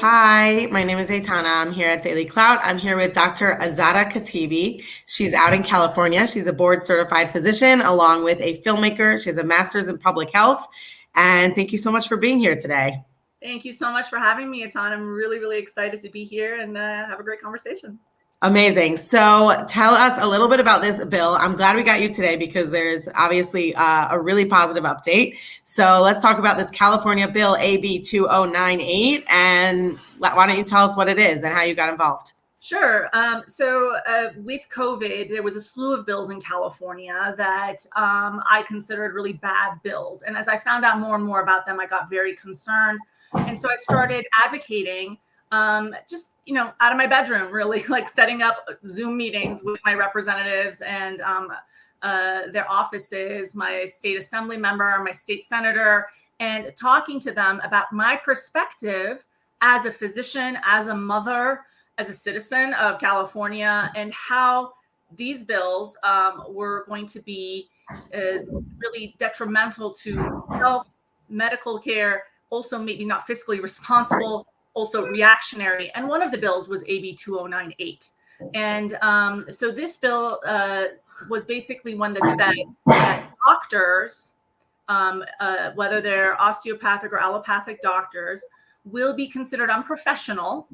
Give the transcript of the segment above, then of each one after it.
Hi, my name is Aitana. I'm here at Daily Clout. I'm here with Dr. Azadeh Khatibi. She's out in California. She's a board certified physician along with a filmmaker. She has a master's in public health. And thank you so much for being here today. Thank you so much for having me, Aitana. I'm really, really excited to be here and have a great conversation. Amazing. So tell us a little bit about this bill. I'm glad we got you today because there's obviously a really positive update. So let's talk about this California bill AB 2098. And why don't you tell us what it is and how you got involved? Sure. So with COVID, there was a slew of bills in California that I considered really bad bills. And as I found out more and more about them, I got very concerned. And so I started advocating just, out of my bedroom, really, like setting up Zoom meetings with my representatives and their offices, my state assembly member, my state senator, and talking to them about my perspective as a physician, as a mother, as a citizen of California, and how these bills were going to be really detrimental to health, medical care, also maybe not fiscally responsible, also reactionary. And one of the bills was AB 2098. And so this bill was basically one that said that doctors, whether they're osteopathic or allopathic doctors, will be considered unprofessional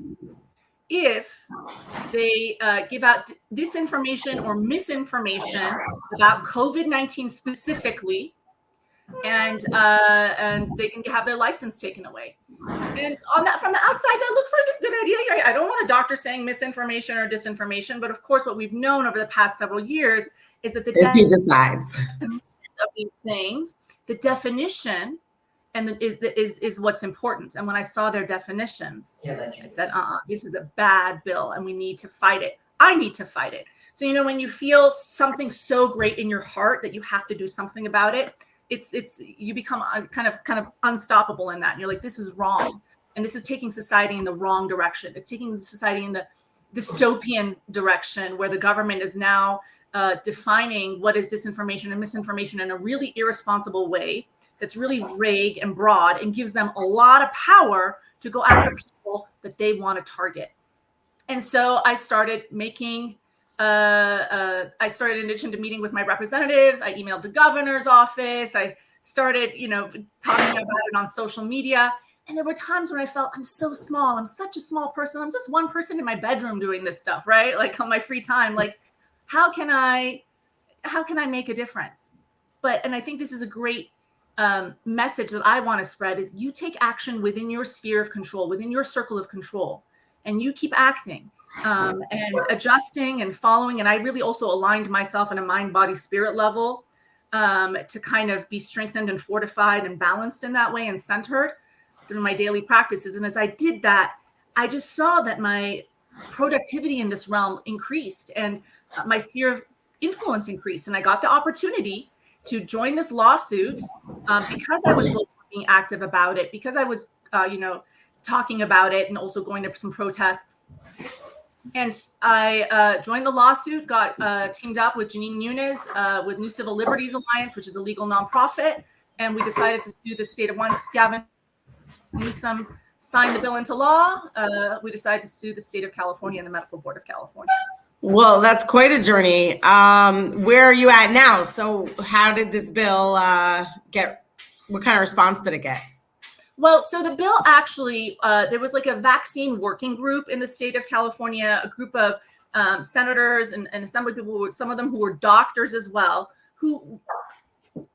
if they give out disinformation or misinformation about COVID-19 specifically, and they can have their license taken away. And on that, from the outside, that looks like a good idea. I don't want a doctor saying misinformation or disinformation, but of course, what we've known over the past several years is that he decides of these things, the definition and is what's important. And when I saw their definitions, I said, this is a bad bill and we need to fight it. I need to fight it. So, when you feel something so great in your heart that you have to do something about it, you become kind of unstoppable in that. And you're like, this is wrong. And this is taking society in the wrong direction. It's taking society in the dystopian direction where the government is now defining what is disinformation and misinformation in a really irresponsible way that's really vague and broad and gives them a lot of power to go after people that they want to target. And so I started making, in addition to meeting with my representatives, I emailed the governor's office. I started, talking about it on social media. And there were times when I felt I'm so small. I'm such a small person. I'm just one person in my bedroom doing this stuff, right? Like on my free time, like how can I make a difference? And I think this is a great message that I want to spread is you take action within your sphere of control, within your circle of control, and you keep acting and adjusting and following. And I really also aligned myself on a mind, body, spirit level to kind of be strengthened and fortified and balanced in that way and centered through my daily practices. And as I did that, I just saw that my productivity in this realm increased and my sphere of influence increased. And I got the opportunity to join this lawsuit because I was being active about it, because I was, talking about it and also going to some protests. And I joined the lawsuit, got teamed up with Janine Muniz with New Civil Liberties Alliance, which is a legal nonprofit. And we decided to sue the state of once Gavin Newsom signed the bill into law. We decided to sue the state of California and the Medical Board of California. Well, that's quite a journey. Where are you at now? So how did this bill what kind of response did it get? Well, so the bill actually, there was like a vaccine working group in the state of California, a group of senators and assembly people, some of them who were doctors as well, who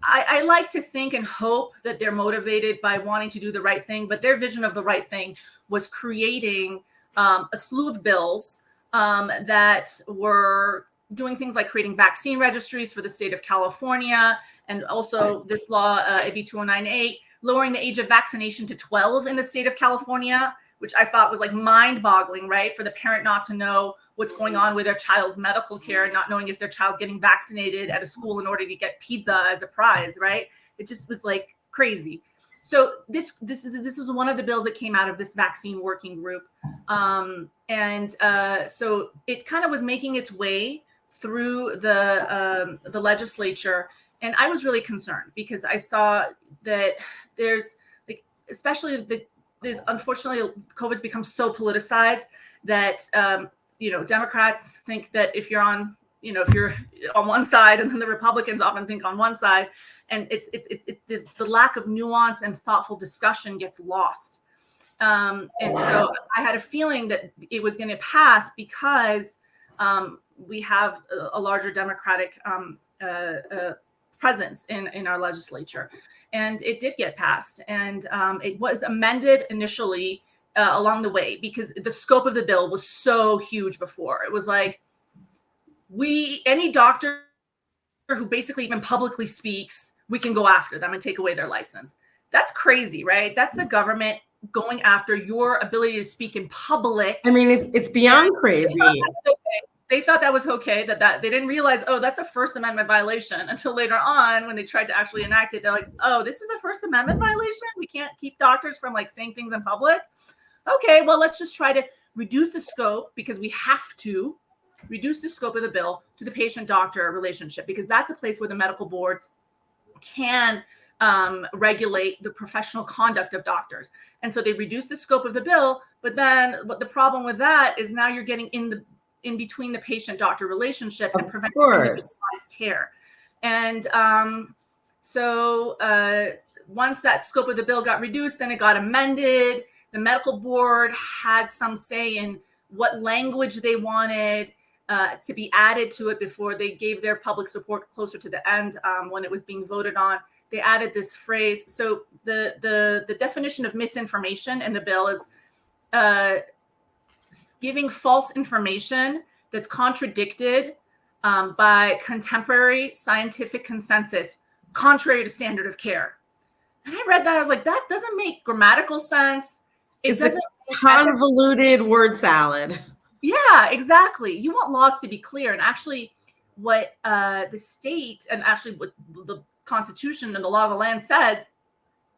I like to think and hope that they're motivated by wanting to do the right thing, but their vision of the right thing was creating a slew of bills that were doing things like creating vaccine registries for the state of California, and also this law, AB 2098, lowering the age of vaccination to 12 in the state of California, which I thought was like mind-boggling, right? For the parent not to know what's going on with their child's medical care, not knowing if their child's getting vaccinated at a school in order to get pizza as a prize, right? It just was like crazy. So this is one of the bills that came out of this vaccine working group. So it kind of was making its way through the legislature. And I was really concerned because I saw that there's, like, especially unfortunately, COVID's become so politicized that, Democrats think that if you're on one side, and then the Republicans often think on one side, and it's the lack of nuance and thoughtful discussion gets lost. And so I had a feeling that it was going to pass because we have a larger Democratic presence in our legislature. And it did get passed. And it was amended initially along the way because the scope of the bill was so huge before. It was like, any doctor who basically even publicly speaks, we can go after them and take away their license. That's crazy, right? That's the government going after your ability to speak in public. I mean, it's beyond crazy. They thought that was okay, that they didn't realize, oh, that's a First Amendment violation until later on when they tried to actually enact it. They're like, oh, this is a First Amendment violation? We can't keep doctors from like saying things in public? Okay, well, let's just try to reduce the scope, because we have to reduce the scope of the bill to the patient-doctor relationship, because that's a place where the medical boards can regulate the professional conduct of doctors. And so they reduce the scope of the bill, but the problem with that is now you're getting in between the patient-doctor relationship and preventing individualized care. And so once that scope of the bill got reduced, then it got amended. The medical board had some say in what language they wanted to be added to it before they gave their public support closer to the end when it was being voted on. They added this phrase. So the definition of misinformation in the bill is giving false information that's contradicted by contemporary scientific consensus, contrary to standard of care. And I read that, I was like, that doesn't make grammatical sense. It's a convoluted word salad. Yeah, exactly. You want laws to be clear. And actually what the state, and actually what the Constitution and the law of the land says,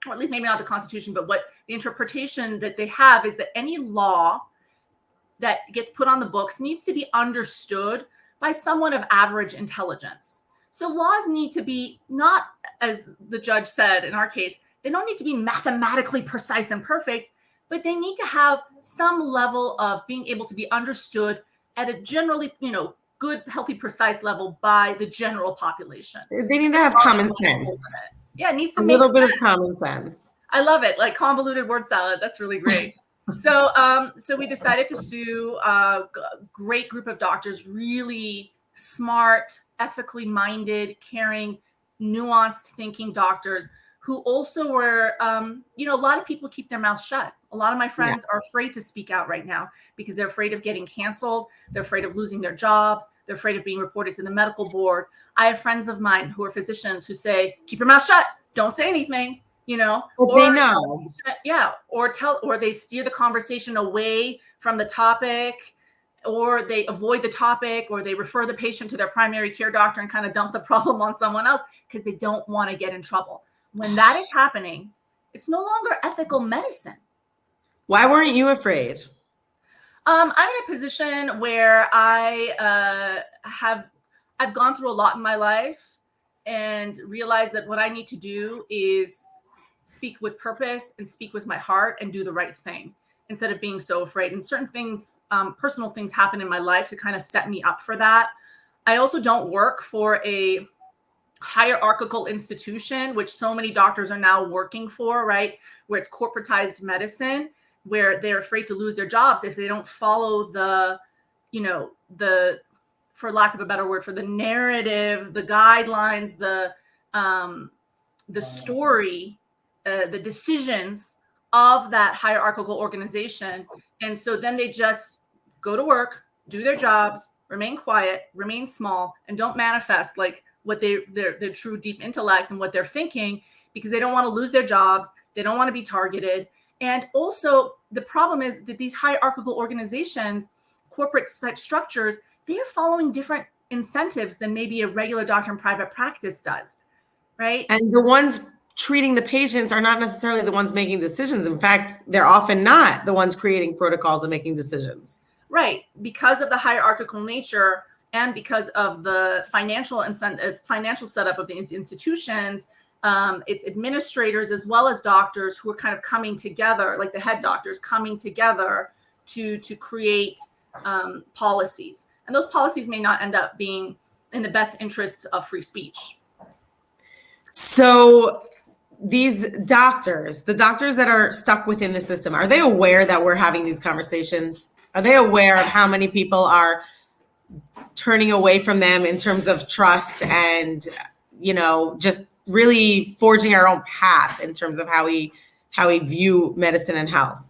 or at least maybe not the Constitution, but what the interpretation that they have is that any law that gets put on the books needs to be understood by someone of average intelligence. So laws need to be not, as the judge said in our case, they don't need to be mathematically precise and perfect, but they need to have some level of being able to be understood at a generally, good, healthy, precise level by the general population. They need to have common sense. Yeah, it needs to make a little bit of common sense. I love it. Like convoluted word salad. That's really great. So we decided to sue a great group of doctors, really smart, ethically minded, caring, nuanced thinking doctors who also were, a lot of people keep their mouths shut. A lot of my friends are afraid to speak out right now because they're afraid of getting canceled. They're afraid of losing their jobs. They're afraid of being reported to the medical board. I have friends of mine who are physicians who say, keep your mouth shut. Don't say anything, Well, they know. Or they steer the conversation away from the topic, or they avoid the topic, or they refer the patient to their primary care doctor and kind of dump the problem on someone else because they don't want to get in trouble. When that is happening, it's no longer ethical medicine. Why weren't you afraid? I'm in a position where I've gone through a lot in my life and realized that what I need to do is speak with purpose and speak with my heart and do the right thing instead of being so afraid. And certain things, personal things happen in my life to kind of set me up for that. I also don't work for a hierarchical institution, which so many doctors are now working for, right? Where it's corporatized medicine, where they're afraid to lose their jobs if they don't follow the for lack of a better word, for the narrative, the guidelines, the story, the decisions of that hierarchical organization. And so then they just go to work, do their jobs, remain quiet, remain small, and don't manifest like what their true deep intellect and what they're thinking, because they don't want to lose their jobs. They don't want to be targeted. And also the problem is that these hierarchical organizations, corporate type structures, they're following different incentives than maybe a regular doctor in private practice does, right? And the ones treating the patients are not necessarily the ones making decisions. In fact, they're often not the ones creating protocols and making decisions. Right, because of the hierarchical nature and because of the financial setup of these institutions, It's administrators as well as doctors who are kind of coming together, like the head doctors coming together to create policies. And those policies may not end up being in the best interests of free speech. So these doctors, the doctors that are stuck within the system, are they aware that we're having these conversations? Are they aware of how many people are turning away from them in terms of trust and, just really forging our own path in terms of how we view medicine and health?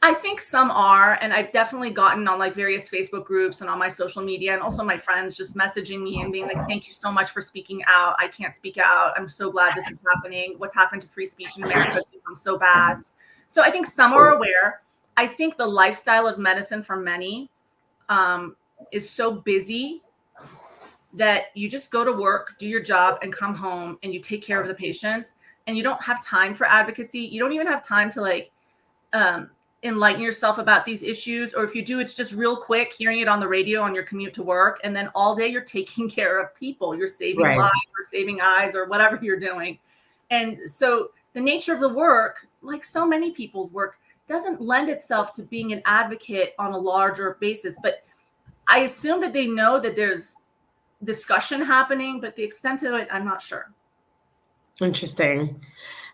I think some are, and I've definitely gotten on like various Facebook groups and on my social media, and also my friends just messaging me and being like, thank you so much for speaking out. I can't speak out. I'm so glad this is happening. What's happened to free speech in America has become so bad. So I think some are aware. I think the lifestyle of medicine for many is so busy that you just go to work, do your job, and come home, and you take care of the patients, and you don't have time for advocacy. You don't even have time to enlighten yourself about these issues, or if you do, it's just real quick, hearing it on the radio on your commute to work, and then all day you're taking care of people. You're saving lives or saving eyes or whatever you're doing. And so the nature of the work, like so many people's work, doesn't lend itself to being an advocate on a larger basis. But I assume that they know that there's discussion happening, but the extent of it, I'm not sure. Interesting.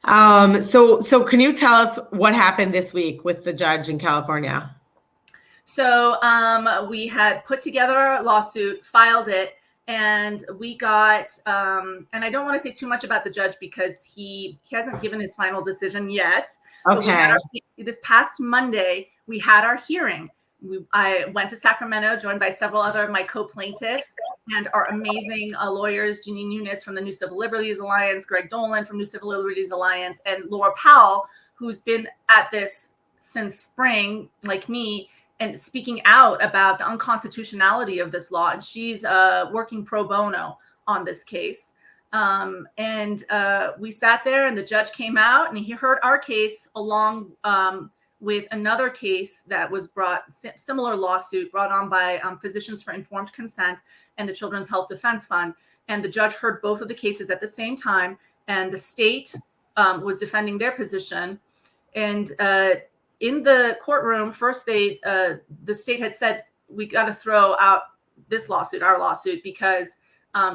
So can you tell us what happened this week with the judge in California? So we had put together a lawsuit, filed it, and we got, and I don't want to say too much about the judge because he hasn't given his final decision yet. Okay. This past Monday, we had our hearing. I went to Sacramento, joined by several other of my co-plaintiffs and our amazing lawyers, Jeanine Nunes from the New Civil Liberties Alliance, Greg Dolan from New Civil Liberties Alliance, and Laura Powell, who's been at this since spring, like me, and speaking out about the unconstitutionality of this law. And she's working pro bono on this case. And we sat there, and the judge came out, and he heard our case along with another case that was similar lawsuit brought on by Physicians for Informed Consent and the Children's Health Defense Fund. And the judge heard both of the cases at the same time, and the state was defending their position. And in the courtroom, first the state had said, we got to throw out this lawsuit, our lawsuit, because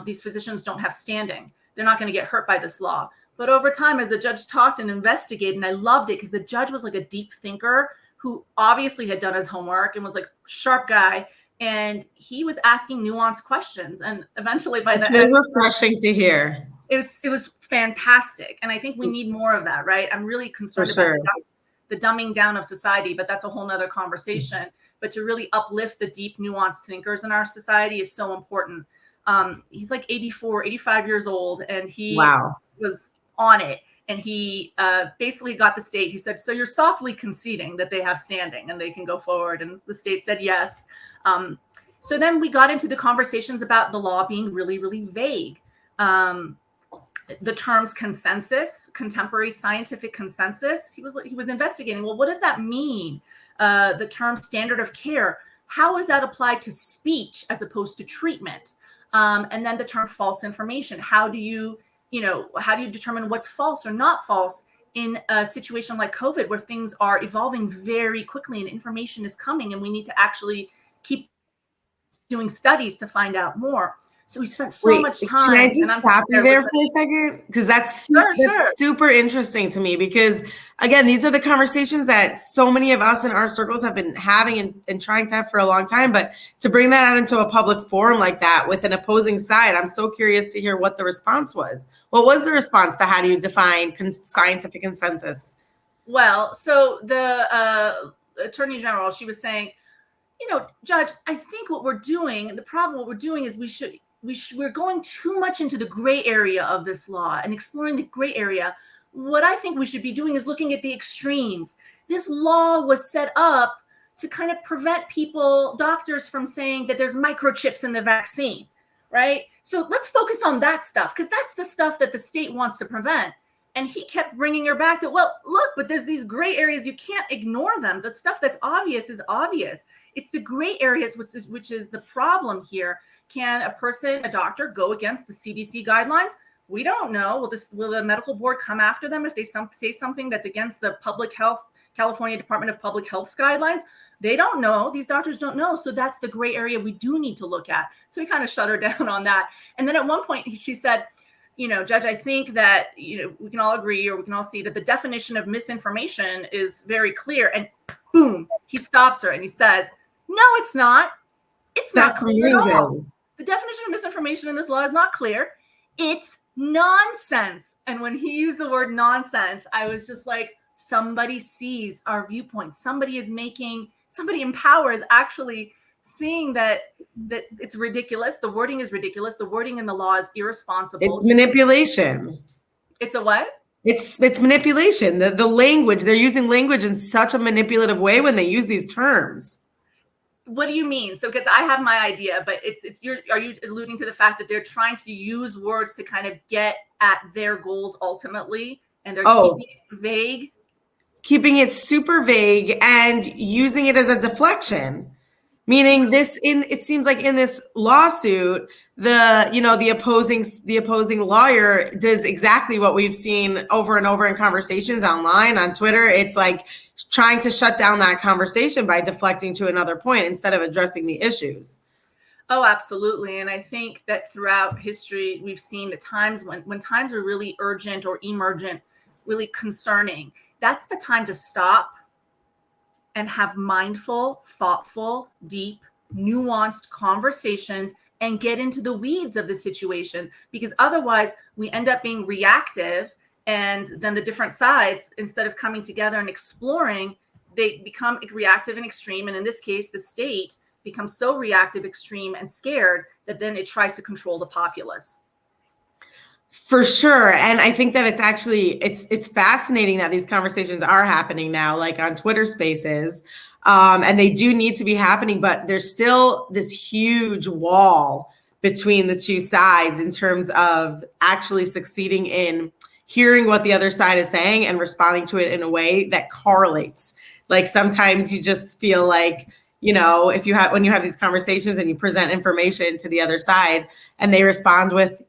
these physicians don't have standing. They're not going to get hurt by this law. But over time, as the judge talked and investigated, and I loved it because the judge was like a deep thinker who obviously had done his homework and was like a sharp guy. And he was asking nuanced questions. And eventually by the end, it's refreshing to hear. It was fantastic. And I think we need more of that, right? I'm really concerned about the dumbing down of society, but that's a whole nother conversation. But to really uplift the deep, nuanced thinkers in our society is so important. He's like 84, 85 years old, and he was on it. And he basically got the state. He said, so you're softly conceding that they have standing and they can go forward. And the state said yes. So then we got into the conversations about the law being really, really vague. The terms consensus, contemporary scientific consensus, he was investigating, well, what does that mean? The term standard of care, how is that applied to speech as opposed to treatment? And then the term false information, how do you determine what's false or not false in a situation like COVID, where things are evolving very quickly and information is coming, and we need to actually keep doing studies to find out more. So we spent so much time. Can I just stop you there for a second? Because that's super interesting to me, because again, these are the conversations that so many of us in our circles have been having and trying to have for a long time. But to bring that out into a public forum like that with an opposing side, I'm so curious to hear what the response was. What was the response to how do you define scientific consensus? Well, so the Attorney General, she was saying, Judge, I think what we're doing is we're going too much into the gray area of this law and exploring the gray area. What I think we should be doing is looking at the extremes. This law was set up to kind of prevent doctors from saying that there's microchips in the vaccine, right? So let's focus on that stuff, because that's the stuff that the state wants to prevent. And he kept bringing her back to, well, look, but there's these gray areas. You can't ignore them. The stuff that's obvious is obvious. It's the gray areas, which is the problem here. Can a doctor, go against the CDC guidelines? We don't know. Will the medical board come after them if they say something that's against the California Department of Public Health's guidelines? They don't know. These doctors don't know. So that's the gray area we do need to look at. So we kind of shut her down on that. And then at one point she said, Judge, I think that, we can all agree, or we can all see that the definition of misinformation is very clear. And boom, he stops her and he says, no, it's not. It's not clear at all. The definition of misinformation in this law is not clear. It's nonsense. And when he used the word nonsense, I was just like, somebody sees our viewpoint. Somebody in power is actually seeing that it's ridiculous. The wording is ridiculous. The wording in the law is irresponsible. It's manipulation. It's a what? It's manipulation. The language, they're using language in such a manipulative way when they use these terms. What do you mean? So, because I have my idea, but are you alluding to the fact that they're trying to use words to kind of get at their goals ultimately, and they're keeping it vague? Keeping it super vague and using it as a deflection. Meaning it seems like in this lawsuit, the opposing lawyer does exactly what we've seen over and over in conversations online on Twitter. It's like trying to shut down that conversation by deflecting to another point instead of addressing the issues. Oh, absolutely. And I think that throughout history, we've seen the times when times are really urgent or emergent, really concerning. That's the time to stop and have mindful, thoughtful, deep, nuanced conversations and get into the weeds of the situation, because otherwise we end up being reactive, and then the different sides, instead of coming together and exploring, they become reactive and extreme. And in this case, the state becomes so reactive, extreme, and scared that then it tries to control the populace. For sure. And I think that it's fascinating that these conversations are happening now, like on Twitter Spaces. And they do need to be happening, but there's still this huge wall between the two sides in terms of actually succeeding in hearing what the other side is saying and responding to it in a way that correlates. Like sometimes you just feel like, when you have these conversations and you present information to the other side and they respond with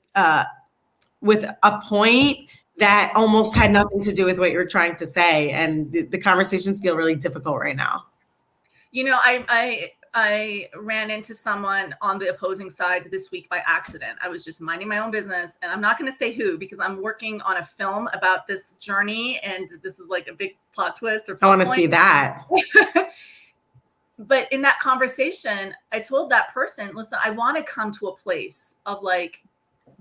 a point that almost had nothing to do with what you're trying to say. And the conversations feel really difficult right now. I ran into someone on the opposing side this week by accident. I was just minding my own business, and I'm not going to say who, because I'm working on a film about this journey, and this is like a big plot twist. I want to see that. But in that conversation, I told that person, listen, I want to come to a place of like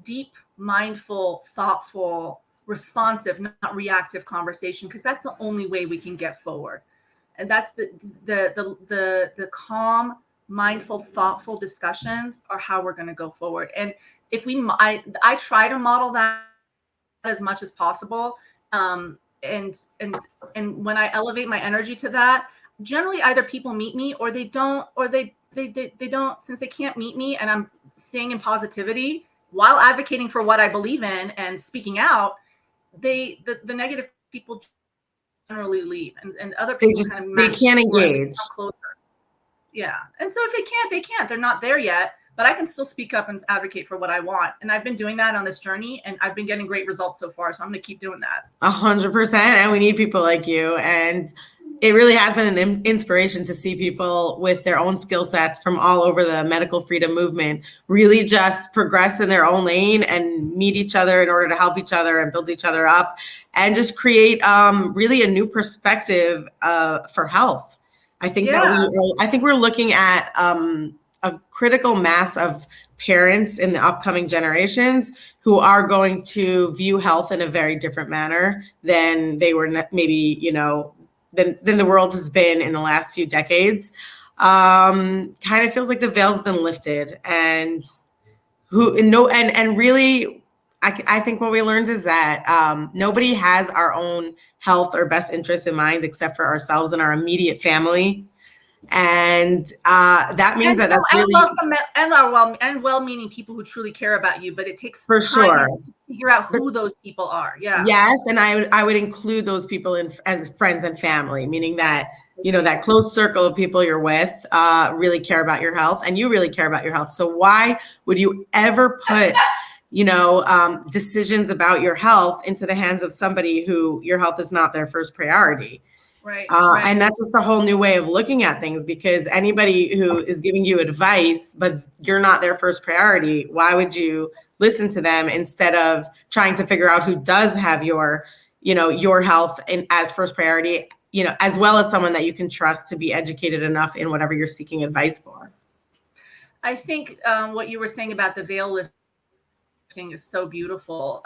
deep, mindful, thoughtful, responsive, not reactive conversation, because that's the only way we can get forward. And that's the calm, mindful, thoughtful discussions are how we're going to go forward. And if I try to model that as much as possible. And when I elevate my energy to that, generally either people meet me or they don't, they don't, since they can't meet me and I'm staying in positivity while advocating for what I believe in and speaking out, the negative people generally leave, and other people they can't engage closer. Yeah. And so if they can't, they're not there yet, but I can still speak up and advocate for what I want. And I've been doing that on this journey, and I've been getting great results so far. So I'm going to keep doing that. 100%. And we need people like you. And it really has been an inspiration to see people with their own skill sets from all over the medical freedom movement really just progress in their own lane and meet each other in order to help each other and build each other up and just create really a new perspective for health. I think that we're looking at a critical mass of parents in the upcoming generations who are going to view health in a very different manner than they were maybe, than the world has been in the last few decades. Kind of feels like the veil's been lifted, and really, I think what we learned is that nobody has our own health or best interests in mind except for ourselves and our immediate family. And that means that's really and well-meaning people who truly care about you, but it takes for time sure to figure out who those people are. Yeah. Yes, and I would include those people as friends and family, meaning that that close circle of people you're with really care about your health, and you really care about your health. So why would you ever put decisions about your health into the hands of somebody who your health is not their first priority. Right. And that's just a whole new way of looking at things, because anybody who is giving you advice, but you're not their first priority, why would you listen to them instead of trying to figure out who does have your health as first priority, as well as someone that you can trust to be educated enough in whatever you're seeking advice for. I think what you were saying about the veil lifting is so beautiful.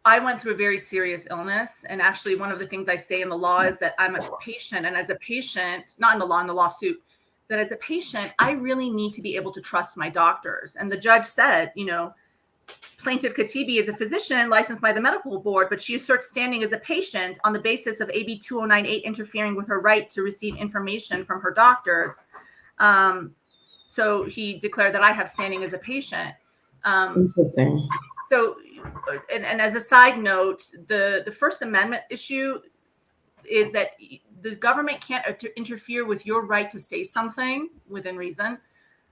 I went through a very serious illness. And actually, one of the things I say in the law is that I'm a patient. And as a patient, not in the law, in the lawsuit, that as a patient, I really need to be able to trust my doctors. And the judge said, Plaintiff Khatibi is a physician licensed by the medical board, but she asserts standing as a patient on the basis of AB 2098 interfering with her right to receive information from her doctors. So he declared that I have standing as a patient. Interesting. So, and as a side note, the First Amendment issue is that the government can't interfere with your right to say something within reason,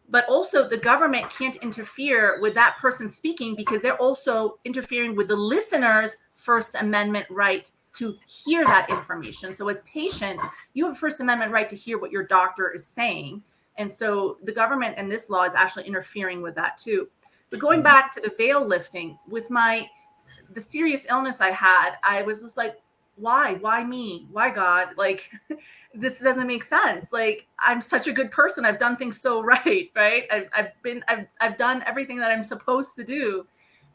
but also the government can't interfere with that person speaking, because they're also interfering with the listener's First Amendment right to hear that information. So as patients, you have a First Amendment right to hear what your doctor is saying. And so the government and this law is actually interfering with that too. But going back to the veil lifting, with the serious illness I had, I was just like, why me? Why God? Like, this doesn't make sense. Like, I'm such a good person. I've done things so right? I've done everything that I'm supposed to do,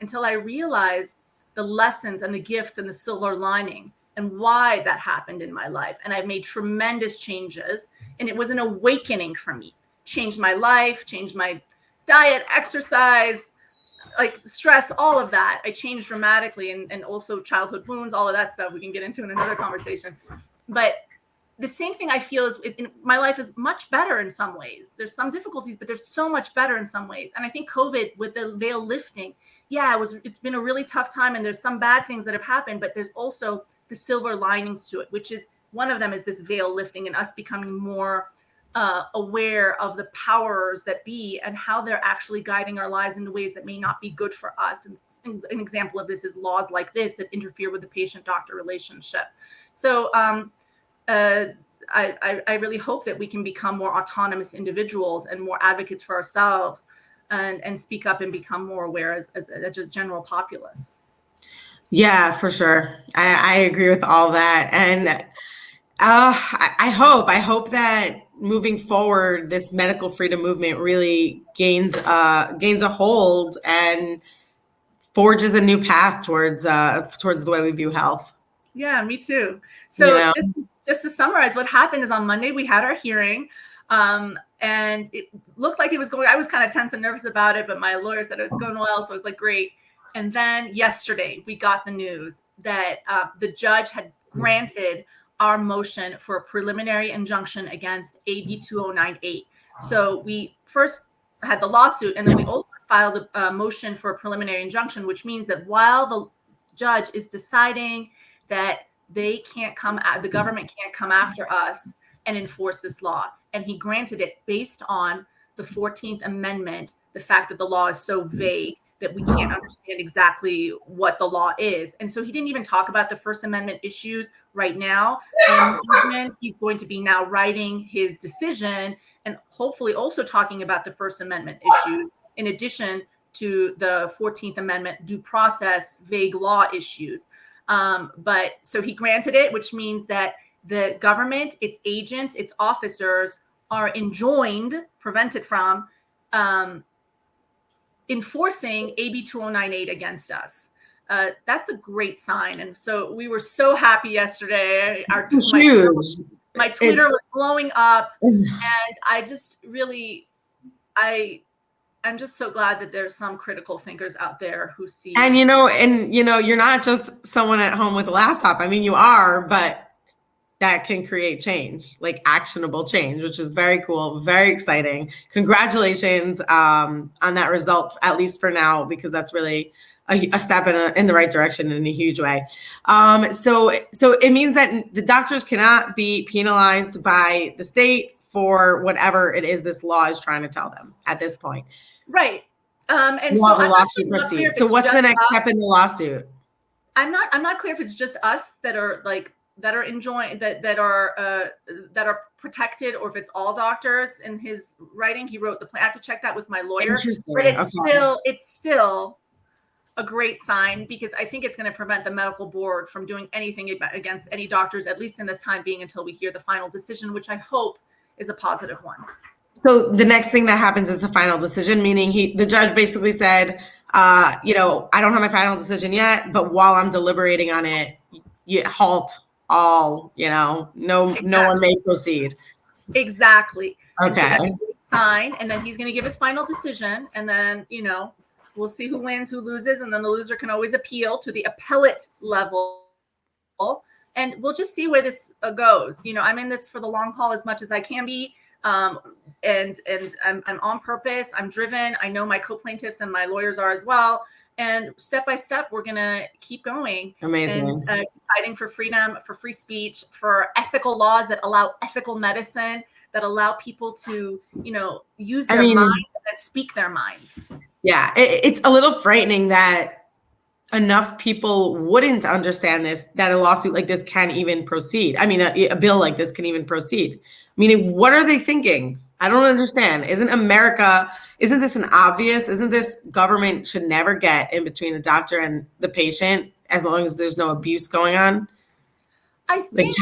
until I realized the lessons and the gifts and the silver lining and why that happened in my life. And I've made tremendous changes, and it was an awakening for me. Changed my life, changed my diet, exercise, like stress, all of that. I changed dramatically, and also childhood wounds, all of that stuff we can get into in another conversation. But the same thing I feel is my life is much better in some ways. There's some difficulties, but there's so much better in some ways. And I think COVID, with the veil lifting, it's been a really tough time, and there's some bad things that have happened, but there's also the silver linings to it, which is one of them is this veil lifting and us becoming more aware of the powers that be and how they're actually guiding our lives in ways that may not be good for us. And an example of this is laws like this that interfere with the patient-doctor relationship. So I really hope that we can become more autonomous individuals and more advocates for ourselves, and speak up and become more aware as a general populace. Yeah, for sure. I agree with all that. And I hope that moving forward, this medical freedom movement really gains a hold and forges a new path towards the way we view health. Yeah, me too. So just to summarize, what happened is on Monday we had our hearing, and it looked like it was going. I was kind of tense and nervous about it, but my lawyer said it's going well, so I was like, great. And then yesterday we got the news that the judge had granted our motion for a preliminary injunction against AB 2098. So we first had the lawsuit, and then we also filed a motion for a preliminary injunction, which means that while the judge is deciding that the government can't come after us and enforce this law, and he granted it based on the 14th Amendment, the fact that the law is so vague that we can't understand exactly what the law is. And so he didn't even talk about the First Amendment issues right now. And he's going to be now writing his decision and hopefully also talking about the First Amendment issues, in addition to the 14th Amendment due process vague law issues. But so he granted it, which means that the government, its agents, its officers are prevented from enforcing AB 2098 against us. That's a great sign. And so we were so happy yesterday. My Twitter was blowing up. And I just really, I'm just so glad that there's some critical thinkers out there who see. And, you're not just someone at home with a laptop. I mean, you are, but that can create change, like actionable change, which is very cool, very exciting. Congratulations on that result, at least for now, because that's really a step in the right direction in a huge way. So it means that the doctors cannot be penalized by the state for whatever it is this law is trying to tell them at this point. Right. And while so the I'm lawsuit not clear if proceeds. So it's what's the just next us. step in the lawsuit? I'm not clear if it's just us that are enjoying that are protected, or if it's all doctors. In his writing, he wrote I have to check that with my lawyer. Interesting. But Okay. it's still a great sign, because I think it's going to prevent the medical board from doing anything against any doctors, at least in this time being, until we hear the final decision, which I hope is a positive one. So the next thing that happens is the final decision, meaning the judge basically said, I don't have my final decision yet, but while I'm deliberating on it, you halt all, no one may proceed. Exactly. And so Okay. that's a great sign. And then he's going to give his final decision. And then, we'll see who wins, who loses. And then the loser can always appeal to the appellate level. And we'll just see where this goes. I'm in this for the long haul as much as I can be. And I'm on purpose. I'm driven. I know my co-plaintiffs and my lawyers are as well. And step by step, we're going to keep going. Amazing. And keep fighting for freedom, for free speech, for ethical laws that allow ethical medicine, that allow people to, use their minds and speak their minds. Yeah, it's a little frightening that enough people wouldn't understand that a lawsuit like this can even proceed. I mean, a bill like this can even proceed. Meaning, what are they thinking? I don't understand. Isn't this an obvious? Isn't this government should never get in between the doctor and the patient as long as there's no abuse going on? I think,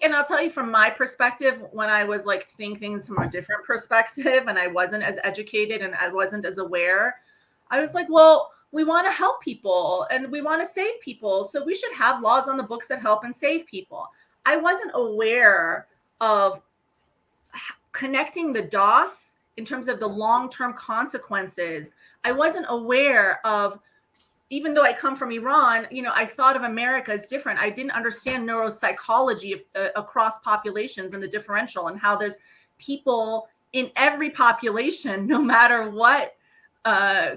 and I'll tell you from my perspective, when I was seeing things from a different perspective and I wasn't as educated and I wasn't as aware, I was like, well, we want to help people and we want to save people. So we should have laws on the books that help and save people. I wasn't aware of connecting the dots in terms of the long-term consequences. I wasn't aware of, even though I come from Iran, I thought of America as different. I didn't understand neuropsychology across populations and the differential, and how there's people in every population, no matter what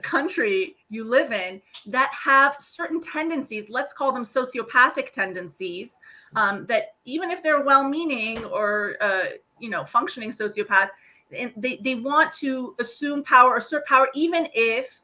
country you live in, that have certain tendencies, let's call them sociopathic tendencies, that even if they're well-meaning or functioning sociopaths, they want to assume power, assert power, even if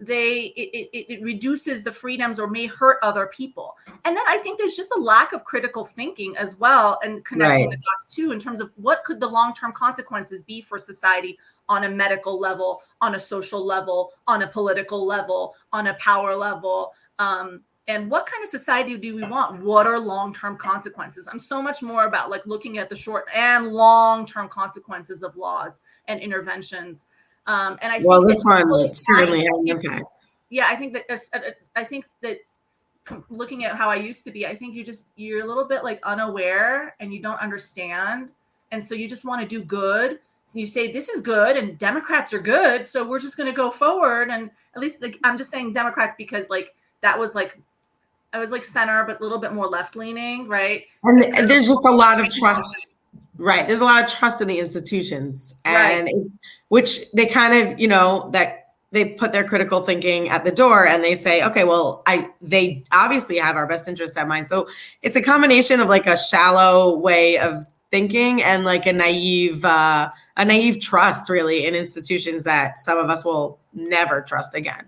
it reduces the freedoms or may hurt other people. And then I think there's just a lack of critical thinking as well, and connecting the dots too, in terms of what could the long-term consequences be for society on a medical level, on a social level, on a political level, on a power level. And what kind of society do we want? What are long-term consequences? I'm so much more about looking at the short and long-term consequences of laws and interventions. And I think this one certainly has an impact. Yeah, I think that looking at how I used to be, I think you're a little bit unaware and you don't understand. And so you just want to do good. So you say, this is good and Democrats are good, so we're just going to go forward. And at least I'm just saying Democrats because that was I was center, but a little bit more left leaning, right? And there's just a lot of trust. Right. There's a lot of trust in the institutions, and which they kind of, that they put their critical thinking at the door and they say, okay, well, they obviously have our best interests at mind. So it's a combination of a shallow way of thinking and a naive trust really in institutions that some of us will never trust again.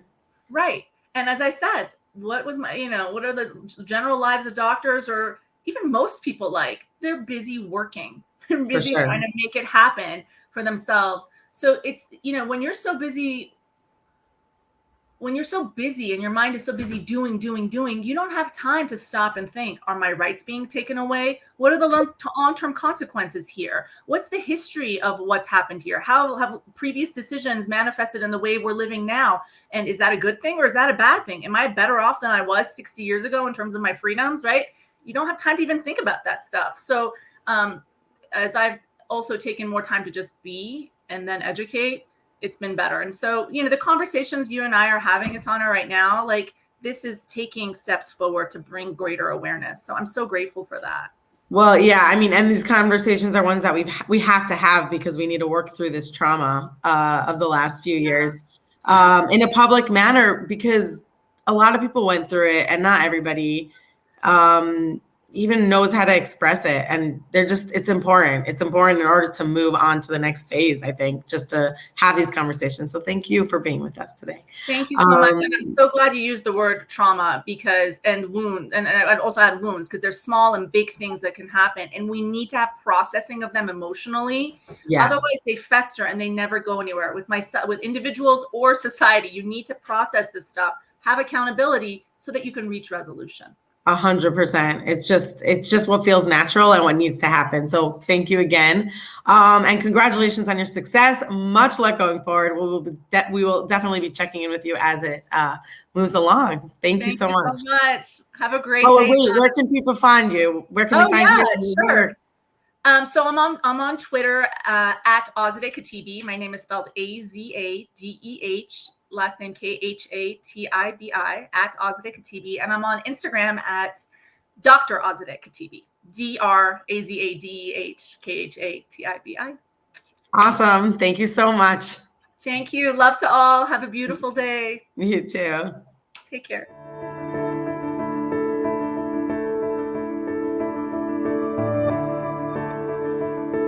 Right. And as I said, what are the general lives of doctors, or even most people they're busy working. They're busy trying to make it happen for themselves. So it's, when you're so busy and your mind is so busy doing, you don't have time to stop and think, are my rights being taken away? What are the long-term consequences here? What's the history of what's happened here? How have previous decisions manifested in the way we're living now? And is that a good thing or is that a bad thing? Am I better off than I was 60 years ago in terms of my freedoms, right? You don't have time to even think about that stuff. So as I've also taken more time to just be and then educate, it's been better. And so, the conversations you and I are having, Atana, right now, this is taking steps forward to bring greater awareness. So I'm so grateful for that. Well, yeah, I mean, and these conversations are ones that we have to have because we need to work through this trauma of the last few years in a public manner, because a lot of people went through it and not everybody. even knows how to express it. And it's important. It's important in order to move on to the next phase, I think, just to have these conversations. So thank you for being with us today. Thank you so much. And I'm so glad you used the word trauma and wound. And I'd also add wounds, because there's small and big things that can happen. And we need to have processing of them emotionally. Yes. Otherwise they fester and they never go anywhere. With individuals or society, you need to process this stuff, have accountability so that you can reach resolution. 100%. It's just what feels natural and what needs to happen. So thank you again. And congratulations on your success. Much luck going forward. We will definitely be checking in with you as it moves along. Thank you so much. Have a great day. Wait, where can people find you? Where can they find you? Sure. So I'm on Twitter at Azadeh Khatibi. My name is spelled Azadeh, last name Khatibi, at Azadeh Khatibi. And I'm on Instagram at Dr. Azadeh Khatibi, DrAzadeh Khatibi. Awesome. Thank you so much. Thank you. Love to all. Have a beautiful day. You too. Take care.